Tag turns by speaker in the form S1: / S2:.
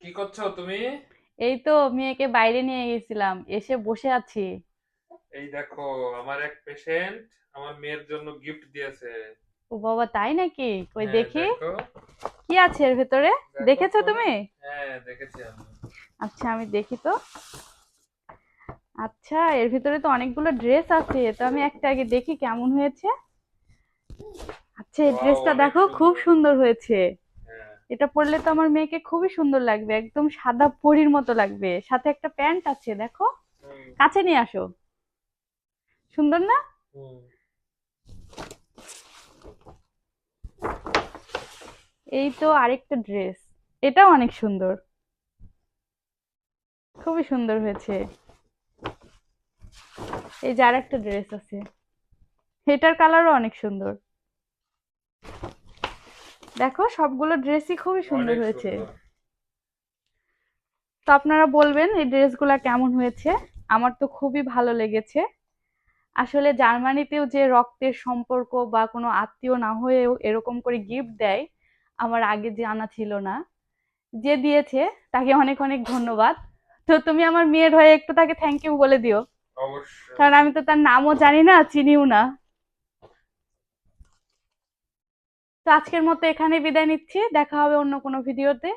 S1: কি করছো তুমি?
S2: এই তো মেয়েকে বাইরে নিয়ে গেছিলাম, এসে বসে আছি।
S1: এই দেখো, আমার এক পেশেন্ট আমার মেয়ের জন্য গিফট দিয়েছে।
S2: ও বাবা, তাই নাকি? কই
S1: হ্যাঁ,
S2: দেখি
S1: দেখো।
S2: কি আছে এর ভেতরে।
S1: দেখো
S2: দেখেছো
S1: তো।
S2: তুমি?
S1: হ্যাঁ, দেখেছি আমি।
S2: আচ্ছা, আমি দেখি তো। আচ্ছা, এর ভিতরে তো অনেকগুলো ড্রেস আছে, তো আমি একটা আগে দেখি কেমন হয়েছে। আচ্ছা, এই
S1: ওয়াও,
S2: ড্রেসটা
S1: অনেক
S2: দেখো, খুব
S1: সুন্দর।
S2: সুন্দর হয়েছে।
S1: হ্যাঁ।
S2: এটা পরলে তো আমার মেয়েকে খুবই সুন্দর লাগবে, একদম সাদা পরীর মতো লাগবে। সাথে একটা প্যান্ট আছে, দেখো।
S1: হুম।
S2: কাছে নিয়ে আসো। সুন্দর না?
S1: হুম।
S2: এই তো আরেকটা ড্রেস, এটাও অনেক সুন্দর, খুবই সুন্দর হয়েছে। এই যে আরেকটা ড্রেস আছে, এটার কালারও অনেক সুন্দর। দেখো, সবগুলো ড্রেসই খুবই সুন্দর
S1: অনেক
S2: হয়েছে।
S1: সুন্দর।
S2: তো আপনারা বলবেন এই ড্রেসগুলা কেমন হয়েছে। আমার তো খুবই ভালো লেগেছে। আসলে জার্মানিতেও যে রক্তের সম্পর্ক বা কোনো আত্মীয় না হয়েও এরকম করে গিফট দেয়, আমার আগে জানা ছিল না। যে দিয়েছে তাকে অনেক অনেক ধন্যবাদ। তো তুমি আমার মেয়ের হয়ে একটু তাকে থ্যাংক ইউ বলে দিও।
S1: অবশ্যই।
S2: কারণ আমি তো তার নামও জানি না, চিনিও না। তো আজকের মতো এখানে বিদায় নিচ্ছি, দেখা হবে অন্য কোনো ভিডিওতে।